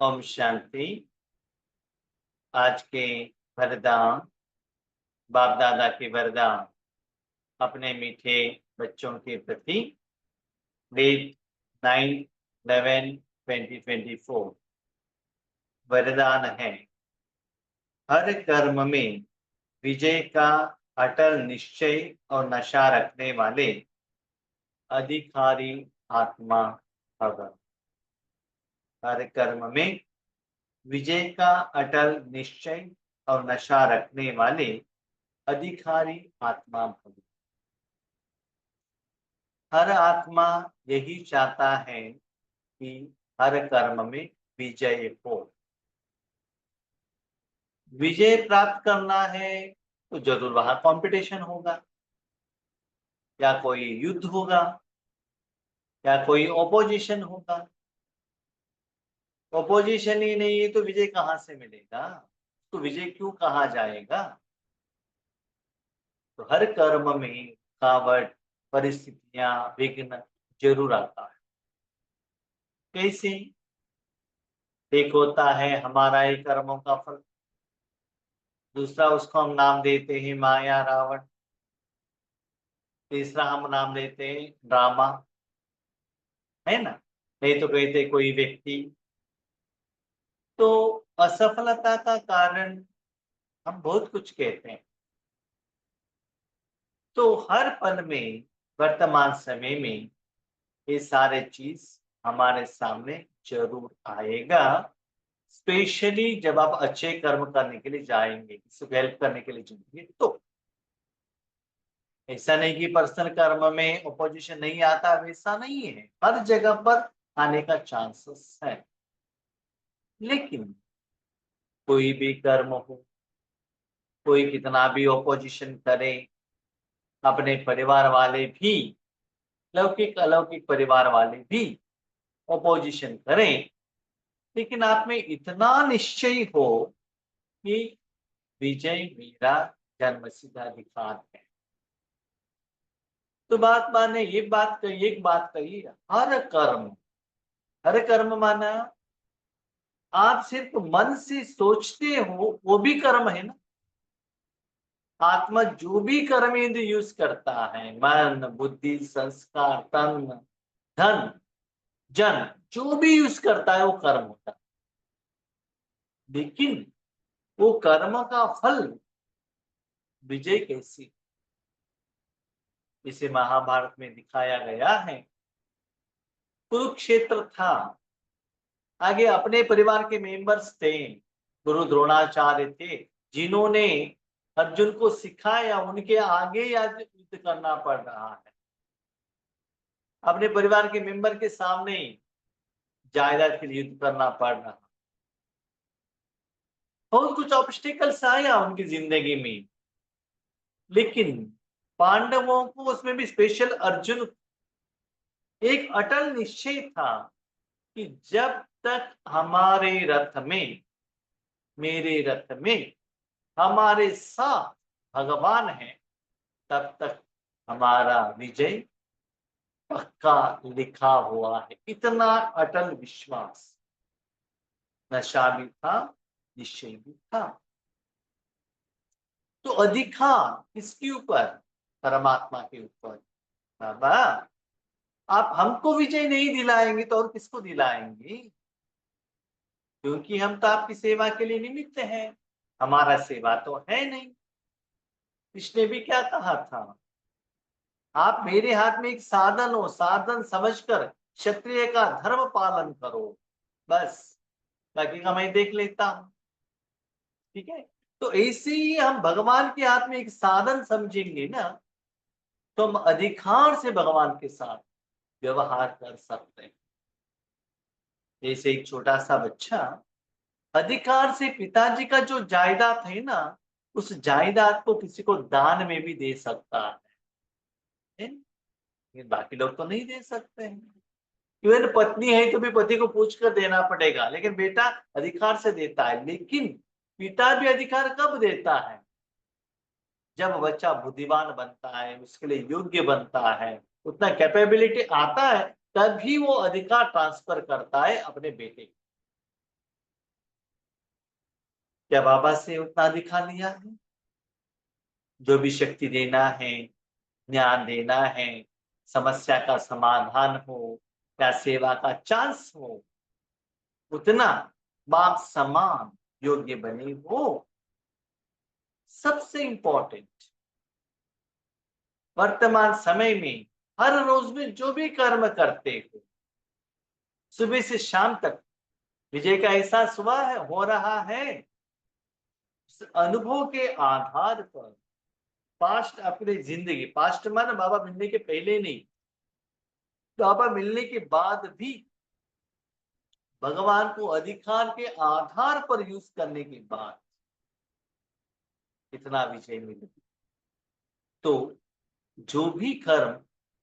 ओम शांति। आज के वरदान, बाप दादा के वरदान अपने मीठे बच्चों के प्रति। डेट 9/11/2024। वरदान है, हर कर्म में विजय का अटल निश्चय और नशा रखने वाले अधिकारी आत्मा भव। हर कर्म में विजय का अटल निश्चय और नशा रखने वाले अधिकारी आत्मा भव। हर आत्मा यही चाहता है कि हर कर्म में विजय हो। विजय प्राप्त करना है तो जरूर वहां कंपटीशन होगा, या कोई युद्ध होगा, या कोई ओपोजिशन होगा। ओपोजिशन ही नहीं है तो विजय कहां से मिलेगा? तो विजय क्यों कहा जाएगा? तो हर कर्म में रुकावट, परिस्थितियां, विघ्न जरूर आता है। कैसे? एक होता है हमारा ही कर्मों का फल, दूसरा उसको हम नाम देते हैं माया, रावण। तीसरा हम नाम देते हैं ड्रामा, है ना? नहीं तो कहते कोई व्यक्ति। तो असफलता का कारण हम बहुत कुछ कहते हैं। तो हर पल में, वर्तमान समय में ये सारे चीज हमारे सामने जरूर आएगा। स्पेशली जब आप अच्छे कर्म करने के लिए जाएंगे, किसी को हेल्प करने के लिए जाएंगे, तो ऐसा नहीं कि पर्सनल कर्म में ओपोजिशन नहीं आता, वैसा नहीं है, हर जगह पर आने का चांसेस है। लेकिन कोई भी कर्म हो, कोई कितना भी ओपोजिशन करे, अपने परिवार वाले भी, लौकिक अलौकिक परिवार वाले भी ओपोजिशन करें, लेकिन आप में इतना निश्चय हो कि विजय मेरा जन्मसिद्ध अधिकार है। तो बात माने, ये बात कही, एक बात कही, हर कर्म माना आप सिर्फ मन से सोचते हो वो भी कर्म है ना। आत्मा जो भी कर्म इंद्र यूज करता है, मन, बुद्धि, संस्कार, तन, धन, जन, जो भी यूज करता है वो कर्म होता है। लेकिन वो कर्म का फल विजय कैसी, इसे महाभारत में दिखाया गया है। कुरुक्षेत्र था, आगे अपने परिवार के मेंबर्स थे, गुरु द्रोणाचार्य थे, जिन्होंने अर्जुन को सिखाया, उनके आगे आज युद्ध करना पड़ रहा है। अपने परिवार के मेंबर के सामने जायदाद के लिए युद्ध करना पड़ रहा। बहुत कुछ ऑब्स्टिकल्स आया उनकी जिंदगी में, लेकिन पांडवों को, उसमें भी स्पेशल अर्जुन, एक अटल निश्चय था कि जब तक हमारे रथ में, मेरे रथ में हमारे साथ भगवान है, तब तक हमारा विजय पक्का लिखा हुआ है। इतना अटल विश्वास, नशा भी था, निश्चय भी था। तो अधिकार किसके ऊपर? परमात्मा के ऊपर। बाबा, आप हमको विजय नहीं दिलाएंगे तो और किसको दिलाएंगे? क्योंकि हम तो आपकी सेवा के लिए निमित्त हैं, हमारा सेवा तो है नहीं। इसने भी क्या कहा था? आप मेरे हाथ में एक साधन हो, साधन समझकर क्षत्रिय का धर्म पालन करो, बस, बाकी का मैं देख लेता हूं। ठीक है? तो ऐसे ही हम भगवान के हाथ में एक साधन समझेंगे ना, तो हम अधिकार से भगवान के साथ व्यवहार कर सकते हैं। जैसे एक छोटा सा बच्चा अधिकार से पिताजी का जो जायदाद है ना, उस जायदाद को किसी को दान में भी दे सकता है? लेकिन बाकी लोग तो नहीं दे सकते हैं। इवन पत्नी है तो भी पति को पूछ कर देना पड़ेगा, लेकिन बेटा अधिकार से देता है। लेकिन पिता भी अधिकार कब देता है? जब बच्चा बुद्धिमान बनता है, उसके लिए योग्य बनता है, उतना कैपेबिलिटी आता है, तभी वो अधिकार ट्रांसफर करता है अपने बेटे को। क्या बाबा से उतना दिखा लिया है? जो भी शक्ति देना है, ज्ञान देना है, समस्या का समाधान हो या सेवा का चांस हो, उतना बाप समान योग्य बने हो। सबसे इंपॉर्टेंट वर्तमान समय में हर रोज में जो भी कर्म करते हो, सुबह से शाम तक विजय का एहसास हुआ है, हो रहा है। उस अनुभव के आधार पर पास्ट अपनी जिंदगी, पास्ट माना बाबा मिलने के पहले नहीं, बाबा मिलने के बाद भी भगवान को अधिकार के आधार पर यूज करने के बाद इतना विजय मिले। तो जो भी कर्म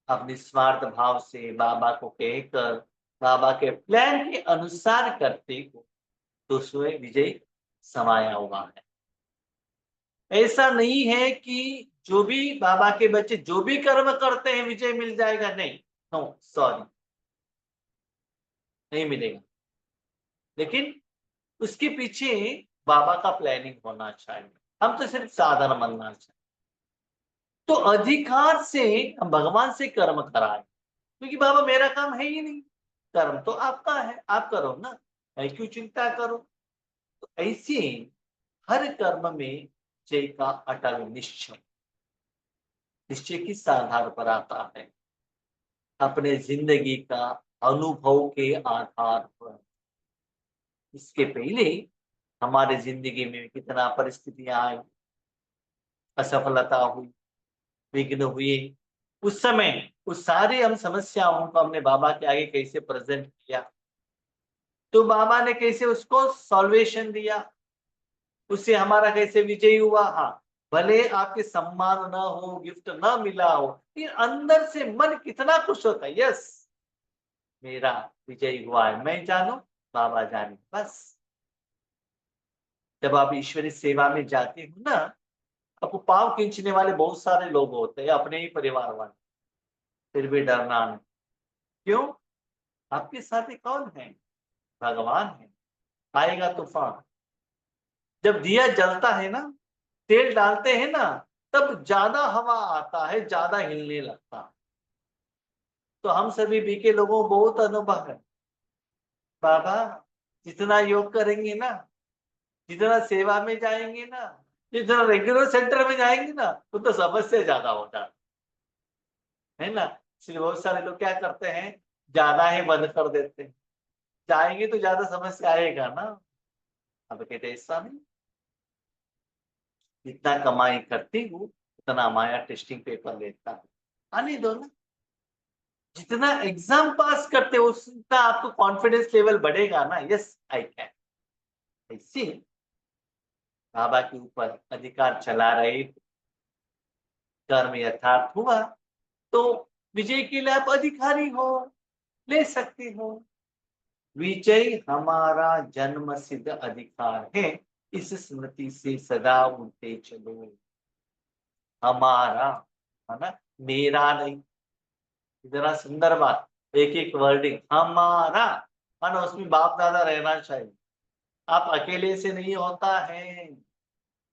आप निस्वार्थ भाव से बाबा को कहकर बाबा के प्लान के अनुसार करते हो, तो उसमें विजय समाया हुआ है। ऐसा नहीं है कि जो भी बाबा के बच्चे जो भी कर्म करते हैं विजय मिल जाएगा, नहीं, नो सॉरी, नहीं मिलेगा। लेकिन उसके पीछे बाबा का प्लानिंग होना चाहिए। हम तो सिर्फ साधन बनना चाहिए। तो अधिकार से हम भगवान से कर्म कराएं, क्योंकि बाबा मेरा काम है ही नहीं, कर्म तो आपका है, आप करो ना, मैं क्यों चिंता करूं। तो ऐसे हर कर्म में जय का अटल निश्चय, निश्चय किस आधार पर आता है? अपने जिंदगी का अनुभव के आधार पर। इसके पहले हमारे जिंदगी में कितना परिस्थितियां आई, असफलता हुई, विघ्न हुए, उस समय उस सारी हम समस्याओं को हमने बाबा के आगे कैसे प्रेजेंट किया, तो बाबा ने कैसे उसको सॉल्वेशन दिया, उससे हमारा कैसे विजय हुआ। हाँ, भले आपके सम्मान ना हो, गिफ्ट ना मिला हो, लेकिन अंदर से मन कितना खुश होता है, यस मेरा विजय हुआ है, मैं जानू बाबा जाने। बस जब आप ईश्वरी सेवा में जाते हो ना, आपको पाँव खींचने वाले बहुत सारे लोग होते हैं, अपने ही परिवार वाले, फिर भी डरना नहीं। क्यों? आपके साथ ही कौन है? भगवान है। आएगा तूफान, जब दिया जलता है ना, तेल डालते हैं ना, तब ज्यादा हवा आता है, ज्यादा हिलने लगता है। तो हम सभी बीके लोगों को बहुत अनुभव है। बाबा जितना योग करेंगे ना, जितना सेवा में जाएंगे ना, जितना रेगुलर सेंटर में जाएंगे ना, उतना समस्या ज्यादा होता है ना। इसलिए बहुत सारे लोग क्या करते हैं, जाना ही बंद कर देते हैं। जाएंगे तो ज्यादा समस्या आएगा ना। अब कहते ऐसा नहीं, जितना कमाई करती हूँ उतना माया टेस्टिंग पेपर लेता है, आने दो ना। जितना एग्जाम पास करते हो उतना आपको कॉन्फिडेंस लेवल बढ़ेगा ना, यस आई कैन। ऐसे बाबा के ऊपर अधिकार चला रहे, कर्म यथार्थ हुआ, तो विजय के लिए आप अधिकारी हो, ले सकते हो। विजय हमारा जन्म सिद्ध अधिकार है, इस स्मृति से सदा उड़ते चलो। हमारा, है ना, मेरा नहीं। इतना सुंदर बात, एक एक वर्डिंग हमारा, है ना, उसमें बाप दादा रहना चाहिए। आप अकेले से नहीं होता है,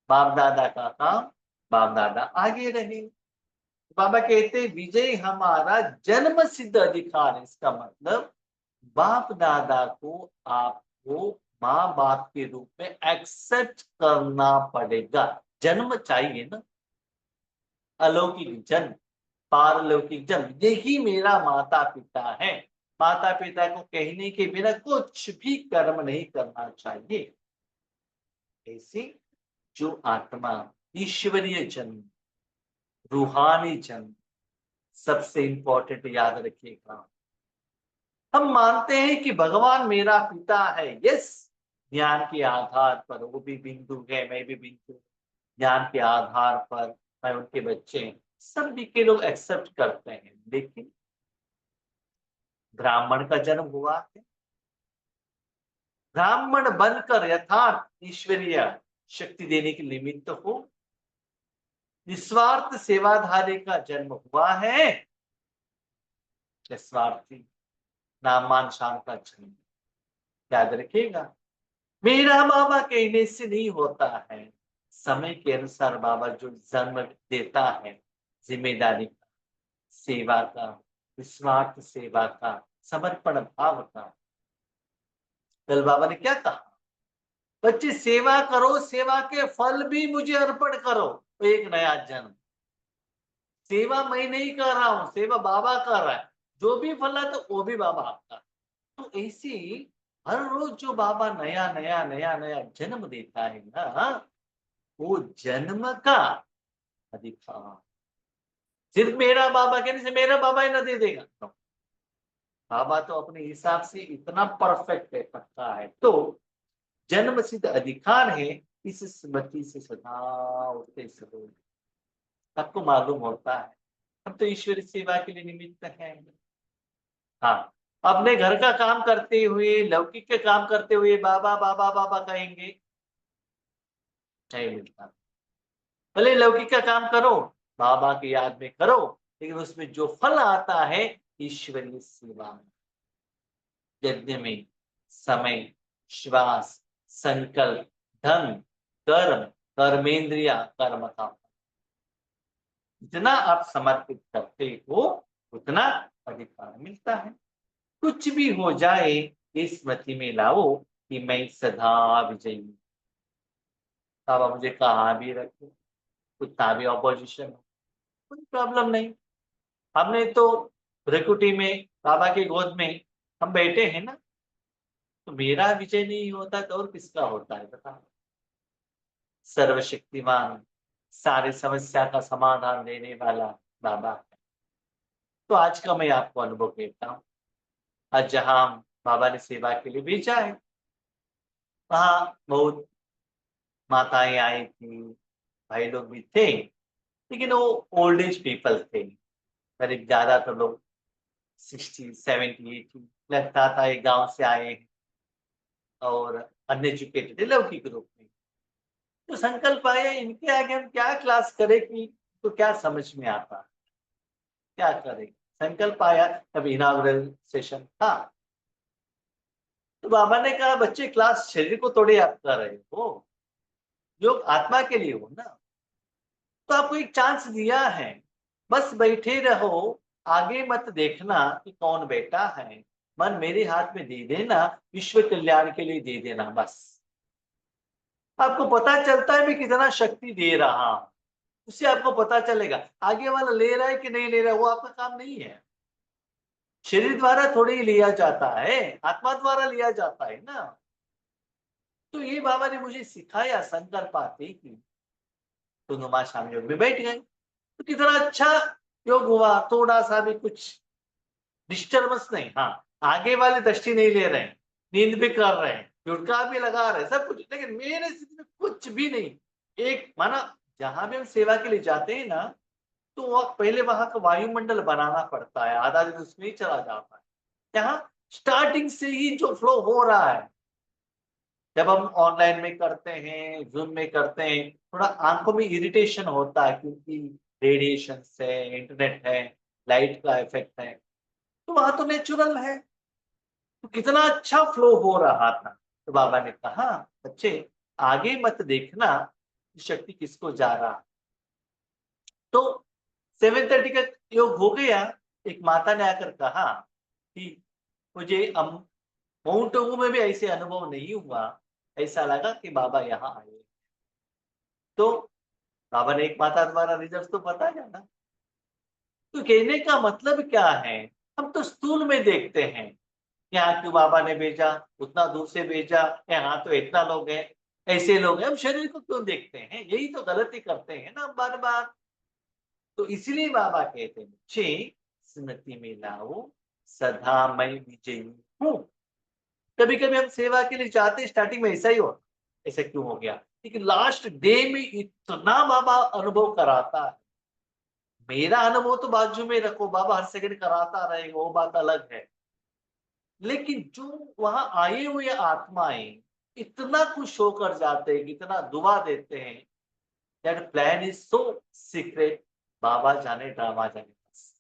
बाप दादा का काम, बाप दादा आगे रहे। बाबा कहते विजय हमारा जन्म सिद्ध अधिकार है। इसका मतलब बाप दादा को आपको माँ बाप के रूप में एक्सेप्ट करना पड़ेगा। जन्म चाहिए ना, अलौकिक जन्म, पारलौकिक जन्म, यही मेरा माता पिता है। माता पिता को कहने के बिना कुछ भी कर्म नहीं करना चाहिए। ऐसे जो आत्मा ईश्वरीय जन्म, रूहानी जन्म, सबसे इंपॉर्टेंट याद रखिएगा। हम मानते हैं कि भगवान मेरा पिता है, यस, ज्ञान के आधार पर वो भी बिंदु है, मैं भी बिंदु, ज्ञान के आधार पर मैं उनके बच्चे हैं, सभी के लोग एक्सेप्ट करते हैं। लेकिन ब्राह्मण का जन्म हुआ है, ब्राह्मण बनकर यथार्थ ईश्वरीय शक्ति देने के निमित्त हो, निस्वार्थ सेवाधारी का जन्म हुआ है, निस्वार्थी नामान शाम का जन्म, याद रखिएगा। मेरा बाबा कहने से नहीं होता है, समय के अनुसार बाबा जो जन्म देता है, जिम्मेदारी का, सेवा का, निस्वार्थ सेवा का, समर्पण भाव का। कल बाबा ने क्या कहा, बच्चे सेवा करो, सेवा के फल भी मुझे अर्पण करो। तो एक नया जन्म, सेवा मैं नहीं कर रहा हूं, सेवा बाबा कर रहा है, जो भी फल है तो वो भी बाबा आपका। तो ऐसी हर रोज जो बाबा नया नया नया नया जन्म देता है ना, वो जन्म का अधिकार सिर्फ मेरा बाबा कहने से मेरा बाबा ही ना दे देगा। No. बाबा तो अपने हिसाब से इतना परफेक्ट है, पक्का है। तो जन्म सिद्ध अधिकार है, इस स्मृति से सदा उठते सदैव। सबको मालूम होता है हम तो ईश्वरी सेवा के लिए निमित्त हैं। हाँ, अपने घर का काम करते हुए, लौकिक के काम करते हुए बाबा बाबा बाबा कहेंगे, नहीं मिलता। भले लौकिक का काम करो, बाबा की याद में करो, लेकिन उसमें जो फल आता है ईश्वरीय सेवा में, यज्ञ में, समय, श्वास, संकल्प, धन, कर्म, कर्मेंद्रिया, कर्म का जितना आप समर्पित करते हो उतना अधिकार मिलता है। कुछ भी हो जाए, इस स्मृति में लाओ कि मैं सदा विजयी हूं। बाबा मुझे कहाँ भी रखे, कुत्ता भी ऑपोजिशन हो, कोई प्रॉब्लम नहीं। हमने तो भ्रिकुटी में बाबा की गोद में हम बैठे हैं ना, तो मेरा विजय नहीं होता तो और किसका होता है बता। सर्वशक्तिमान, सारी समस्या का समाधान देने वाला बाबा है। तो आज का मैं आपको अनुभव देता हूँ। आज जहाँ बाबा ने सेवा के लिए भेजा है, वहाँ बहुत माताएं आई थी, भाई लोग भी थे, लेकिन वो ओल्ड एज पीपल थे। करीब ज्यादातर लोग 60, 70, 80 लगता था, एक गांव से आए हैं और अनएजुकेटेड लौकिक रूप में। तो संकल्प आया, इनके आगे हम क्या क्लास करें कि तो क्या समझ में आता, क्या करें। संकल्प आया, तब इनाग्रल सेशन था। तो बाबा ने कहा, बच्चे क्लास शरीर को तोड़े आप कर रहे हो, योग आत्मा के लिए हो ना, तो आपको एक चांस दिया है, बस बैठे रहो, आगे मत देखना कि कौन बैठा है, मन मेरे हाथ में दे देना, विश्व कल्याण के लिए दे देना बस। आपको पता चलता है मैं कितना शक्ति दे रहा हूं, उससे आपको पता चलेगा। आगे वाला ले रहा है कि नहीं ले रहा है वो आपका काम नहीं है। शरीर द्वारा थोड़ी ही लिया जाता है, आत्मा द्वारा लिया जाता है ना। तो ये बाबा ने मुझे सिखाया संकल्प आते ही, तो नुमा शाम योग में बैठ गए। तो कितना अच्छा योग हुआ, थोड़ा सा भी कुछ डिस्टर्बेंस नहीं। हाँ, आगे वाले दृष्टि नहीं ले रहे हैं, नींद भी कर रहे हैं, गुटखा भी लगा रहे हैं, सब कुछ, लेकिन मेरे स्थिति में कुछ भी नहीं। एक माना, जहां भी हम सेवा के लिए जाते हैं ना, तो वह पहले वहां का वायुमंडल बनाना पड़ता है, आधा दिन उसमें ही चला जाता है। यहाँ स्टार्टिंग से ही जो फ्लो हो रहा है, जब हम ऑनलाइन में करते हैं, जूम में करते हैं, थोड़ा आंखों में इरिटेशन होता है क्योंकि रेडिएशन है, इंटरनेट है, लाइट का इफेक्ट है। तो वहां तो नेचुरल है, तो कितना अच्छा फ्लो हो रहा था। तो बाबा ने कहा, बच्चे आगे मत देखना शक्ति किसको जा रहा। तो 7:30 का योग हो गया। एक माता ने आकर कहा कि मुझे माउंट आबू में भी ऐसे अनुभव नहीं हुआ, ऐसा लगा कि बाबा यहाँ आए। तो बाबा ने एक माता द्वारा रिजल्ट तो पता है ना। तो कहने का मतलब क्या है, हम तो स्थूल में देखते हैं, यहाँ क्यों बाबा ने भेजा, उतना दूर से भेजा, यहाँ तो इतना लोग हैं, ऐसे लोग हैं, हम शरीर को क्यों देखते हैं, यही तो गलती करते हैं ना बार बार। तो इसलिए बाबा कहते हैं, बच्चे स्मृति में लाओ, सदा मैं विजयी हूँ। कभी कभी हम सेवा के लिए जाते, स्टार्टिंग में ऐसा ही हो, ऐसा क्यों हो गया, लेकिन लास्ट डे में इतना बाबा अनुभव कराता है। मेरा अनुभव तो बाजू में रखो, बाबा हर सेकंड कराता रहेगा, वो बात अलग है। लेकिन जो वहां आए हुए आत्माएं इतना खुश होकर जाते हैं, इतना दुआ देते हैं, that plan is so secret, बाबा जाने ड्रामा जाने बस।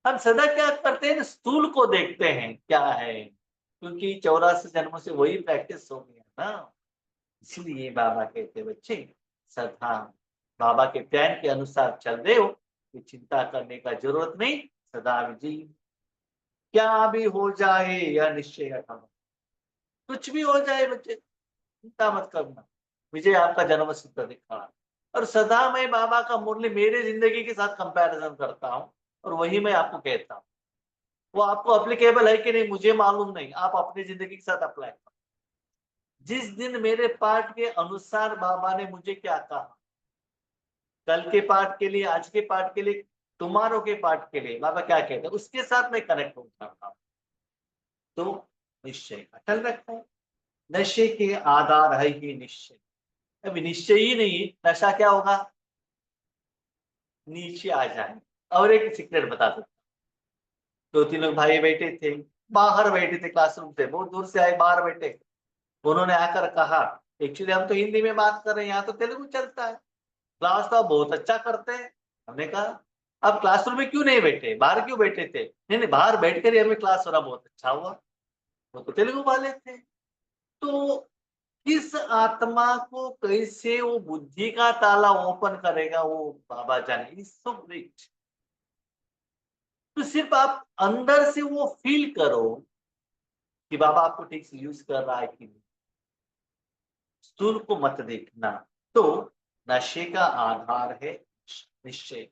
हम सदा क्या करते हैं, स्थूल को देखते हैं क्या है, क्योंकि 84 जन्मों से वही प्रैक्टिस हो गया ना। इसलिए बाबा कहते बच्चे सदा बाबा के प्लान के अनुसार चल रहे हो, ये चिंता करने का जरूरत नहीं, सदा विजयी। क्या भी हो जाए यह निश्चय रखना, कुछ भी हो जाए बच्चे चिंता मत करना, विजय आपका जन्म सिद्ध दिखा। और सदा मैं बाबा का मुरली मेरे जिंदगी के साथ कंपैरिजन करता हूँ और वही मैं आपको कहता हूँ। वो आपको एप्लीकेबल है कि नहीं मुझे मालूम नहीं, आप अपनी जिंदगी के साथ अप्लाई करो। जिस दिन मेरे पाठ के अनुसार बाबा ने मुझे क्या कहा, कल के पाठ के लिए, आज के पाठ के लिए, टुमारो के पाठ के लिए बाबा क्या कहते हैं, उसके साथ मैं कनेक्ट हो जाता हूँ। तो निश्चय अटल रखो, नशे के आधार है ही निश्चय। अभी निश्चय ही नहीं, नशा क्या होगा, नीचे आ जाए। और एक सीक्रेट बता दो, दो तीन लोग भाई बैठे थे, बाहर बैठे थे, क्लासरूम से बहुत दूर से आए, बाहर बैठे, उन्होंने आकर कहा एक्चुअली हम तो हिंदी में बात कर रहे हैं, यहाँ तो तेलुगु चलता है, क्लास तो आप बहुत अच्छा करते हैं। हमने कहा अब क्लासरूम में क्यों नहीं बैठे, बाहर क्यों बैठे थे, नहीं नहीं बाहर बैठकर ही हमें क्लास हो रहा, बहुत अच्छा हुआ। वो तो तेलुगु वाले थे। तो किस आत्मा को कैसे वो बुद्धि का ताला ओपन करेगा वो बाबा जाने, इज सो ग्रेट। तो सिर्फ आप अंदर से वो फील करो कि बाबा आपको ठीक से यूज कर रहा है कि नहीं, स्थूल को मत देखना। तो नशे का आधार है निश्चय।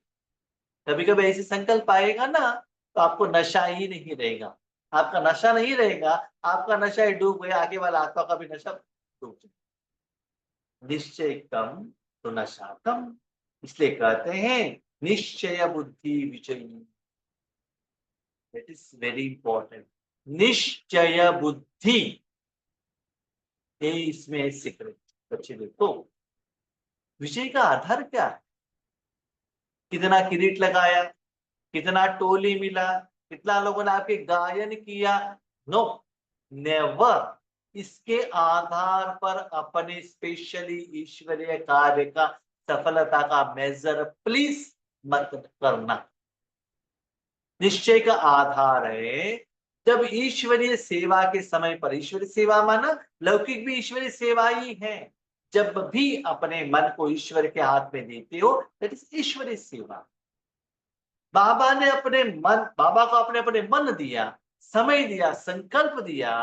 कभी कभी ऐसे संकल्प आएगा ना, तो आपको नशा ही नहीं रहेगा, आपका नशा नहीं रहेगा, आपका नशा ही डूब गया, आगे वाला आत्मा का भी नशा डूब जाए। निश्चय कम तो नशा कम, इसलिए कहते हैं निश्चय बुद्धि विजयी। दैट इज वेरी इंपॉर्टेंट, निश्चय बुद्धि, ये इसमें सीक्रेट। बच्चे देखो विजय का आधार क्या है, कितना किरीट लगाया, कितना टोली मिला, कितना लोगों ने आपके गायन किया, नो नेवर। इसके आधार पर अपने स्पेशली ईश्वरीय कार्य का सफलता का मेजर प्लीज मत करना। निश्चय का आधार है जब ईश्वरीय सेवा के समय पर, ईश्वरीय सेवा माना लौकिक भी ईश्वरीय सेवा ही है, जब भी अपने मन को ईश्वर के हाथ में देते हो दैट इज ईश्वरीय सेवा। बाबा ने अपने मन, बाबा को अपने अपने मन दिया, समय दिया, संकल्प दिया,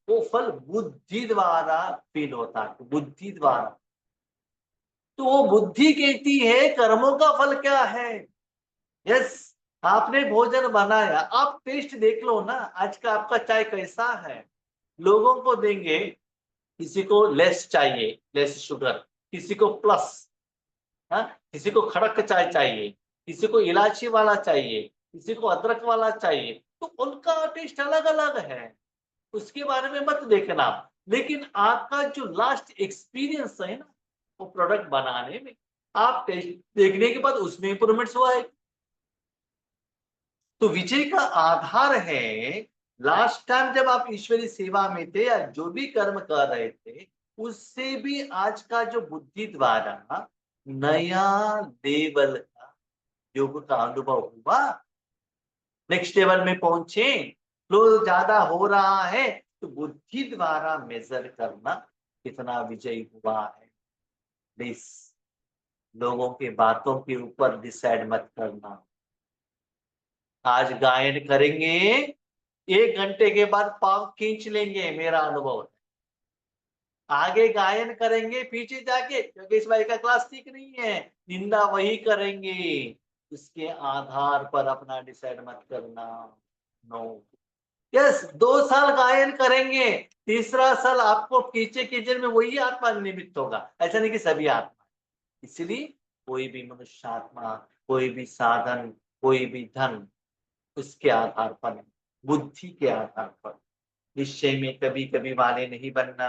वो फल बुद्धि द्वारा फील होता है, बुद्धि द्वारा। तो वो बुद्धि कहती है कर्मों का फल क्या है। यस, आपने भोजन बनाया, आप टेस्ट देख लो ना, आज का आपका चाय कैसा है, लोगों को देंगे, किसी को लेस चाहिए, लेस शुगर, किसी को प्लस, हाँ, किसी को खड़क चाय चाहिए, किसी को इलायची वाला चाहिए, किसी को अदरक वाला चाहिए, तो उनका टेस्ट अलग अलग है, उसके बारे में मत देखना। लेकिन आपका जो लास्ट एक्सपीरियंस है ना, वो प्रोडक्ट बनाने में, आप टेस्ट देखने के बाद उसमें इंप्रूवमेंट्स हुआ है। तो विजय का आधार है, लास्ट टाइम जब आप ईश्वरीय सेवा में थे या जो भी कर्म कर रहे थे, उससे भी आज का जो बुद्धि द्वारा नया लेवल का योग का अनुभव हुआ, नेक्स्ट लेवल में पहुंचे, फ्लो ज्यादा हो रहा है, तो बुद्धि द्वारा मेजर करना कितना विजयी हुआ है। प्लीज लोगों के बातों के ऊपर डिसाइड मत करना। आज गायन करेंगे, 1 घंटे के बाद पाँव खींच लेंगे, मेरा अनुभव है। आगे गायन करेंगे पीछे जाके, क्योंकि इस भाई का क्लास ठीक नहीं है, निंदा वही करेंगे। उसके आधार पर अपना डिसाइड मत करना। नो, यस 2 साल गायन करेंगे, तीसरा साल आपको पीछे किचन में वही आत्मा निमित्त होगा, ऐसा नहीं कि सभी आत्मा। इसलिए कोई भी मनुष्य आत्मा, कोई भी साधन, कोई भी धन, उसके आधार पर, बुद्धि के आधार पर, निश्चय में कभी कभी वाले नहीं बनना।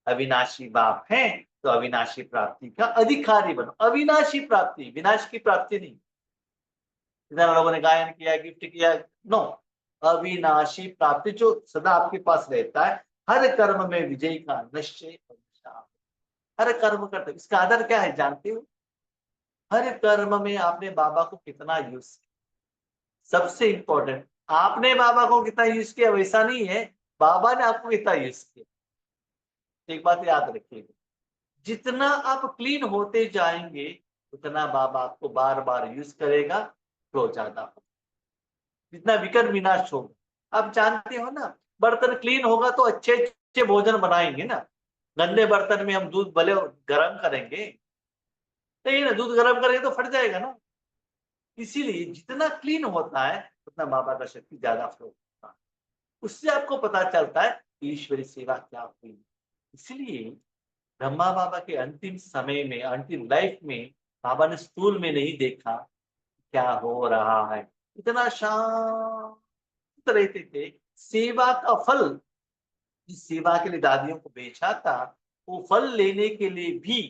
अविनाशी बाप है तो अविनाशी प्राप्ति का अधिकारी बनो, अविनाशी प्राप्ति, विनाश की प्राप्ति नहीं। इधर लोगों ने गायन किया, गिफ्ट किया, नो, अविनाशी प्राप्ति जो सदा आपके पास रहता है। हर कर्म में विजय का निश्चय, हर कर्म करते, इसका आधार क्या है जानते हो, हर कर्म में आपने बाबा को कितना यूज किया, सबसे इंपॉर्टेंट, आपने बाबा को कितना यूज किया वैसा नहीं है, बाबा ने आपको इतना यूज किया। एक बात याद रखिएगा, जितना आप क्लीन होते जाएंगे उतना बाबा आपको बार बार यूज करेगा, फ्लो ज्यादा होगा, जितना विकट विनाश होगा। आप जानते हो ना, बर्तन क्लीन होगा तो अच्छे अच्छे भोजन बनाएंगे ना। गंदे बर्तन में हम दूध भले गर्म करेंगे, तो ये ना दूध गर्म करेंगे तो फट जाएगा ना। इसीलिए जितना क्लीन होता है उतना बाबा का शक्ति ज्यादा फ्लो होता है। उससे आपको पता चलता है ईश्वरी सेवा क्या हुई। इसलिए ब्रह्मा बाबा के अंतिम समय में, अंतिम लाइफ में, बाबा ने स्कूल में नहीं देखा क्या हो रहा है, इतना शांत रहते थे। सेवा का फल, जिस सेवा के लिए दादियों को भेजा था, वो फल लेने के लिए भी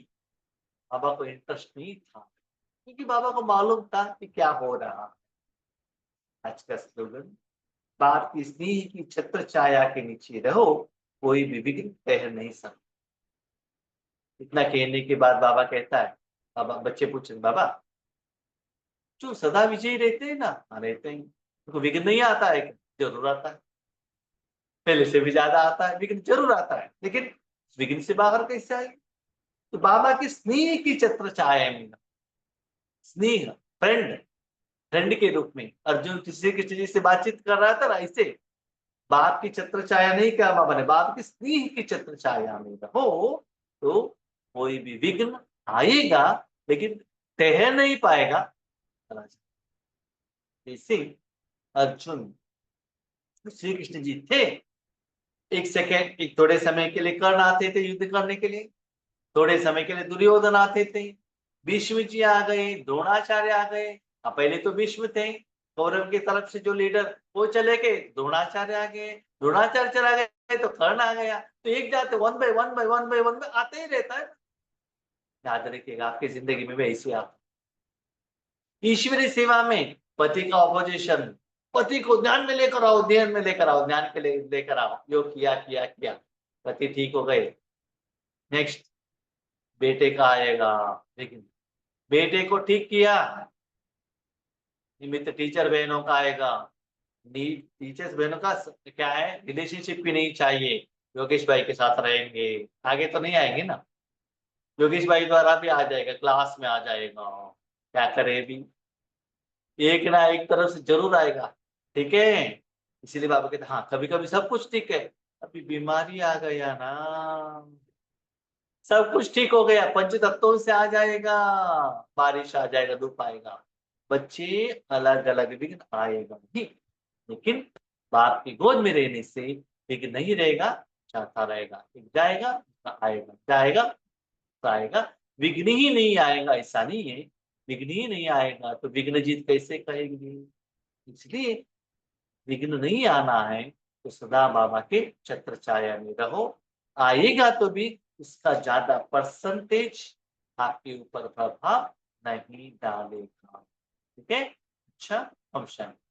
बाबा को इंटरेस्ट नहीं था, क्योंकि बाबा को मालूम था कि क्या हो रहा है। आज का स्लोगन, बाप की स्नेह की छत्र छाया के नीचे रहो, कोई भी विघ्न ठहर नहीं सकता। इतना कहने के बाद बाबा कहता है, बाबा, बच्चे पूछे, बाबा जो सदा विजयी रहते हैं ना, हाँ रहते हैं, उनको विघ्न नहीं आता है? जरूर आता है, पहले से भी ज्यादा आता है, विघ्न जरूर आता है, लेकिन विघ्न से बाहर कैसे आए? तो बाबा की स्नेह की छत्र छाया में, स्नेह, फ्रेंड, फ्रेंड के रूप में अर्जुन किसी किसी से बातचीत कर रहा था ना, ऐसे बाप की छत्र छाया नहीं क्या बाबा ने, बाप की स्नेह की छत्र छाया में रहो, तो कोई भी विघ्न आएगा लेकिन ठहर नहीं पाएगा। जैसे अर्जुन, श्री कृष्ण जी थे, एक सेकेंड, एक थोड़े समय के लिए कर्ण आते थे युद्ध करने के लिए, थोड़े समय के लिए दुर्योधन आते थे, भीष्म जी आ गए, द्रोणाचार्य आ गए। पहले तो भीष्म थे, कौरव की तरफ से जो लीडर, वो चले गए, द्रोणाचार्य आ गए, द्रोणाचार्य चला गए तो कर्ण आ गया। तो एक जाते one by one by one by one में आते ही रहता है। याद रखिएगा, आपकी जिंदगी में भी ऐसे आप ईश्वरीय सेवा में पति का ऑपोजिशन, पति को ध्यान में लेकर आओ, ध्यान में लेकर आओ, ध्यान के लेकर आओ, जो किया किया किया, पति ठीक हो गए, नेक्स्ट बेटे का आएगा। लेकिन बेटे को ठीक किया, निमित्त टीचर बहनों का आएगा। टीचर्स बहनों का क्या है, रिलेशनशिप भी नहीं चाहिए, योगेश भाई के साथ रहेंगे, आगे तो नहीं आएंगे ना, योगेश भाई द्वारा भी आ जाएगा, क्लास में आ जाएगा, क्या करे भी, एक ना एक तरफ से जरूर आएगा। ठीक है, इसीलिए बाबा कहते हाँ, कभी कभी सब कुछ ठीक है, अभी बीमारी आ गया ना, सब कुछ ठीक हो गया, पंच तत्वों से आ जाएगा, बारिश आ जाएगा, धूप आएगा, बच्चे अलग अलग विघ्न आएगा ही, लेकिन बाप की गोद में रहने से विघ्न नहीं रहेगा, चाहता रहेगा, एक जाएगा आएगा, जाएगा आएगा, विघ्न ही नहीं आएगा ऐसा नहीं है, विघ्न ही नहीं आएगा तो विघ्न जीत कैसे कहेंगे। इसलिए विघ्न नहीं आना है तो सदा बाबा के छत्र छाया में रहो, आएगा तो भी उसका ज्यादा परसेंटेज आपके ऊपर प्रभाव नहीं डालेगा। ठीक है, अच्छा, हम शांति।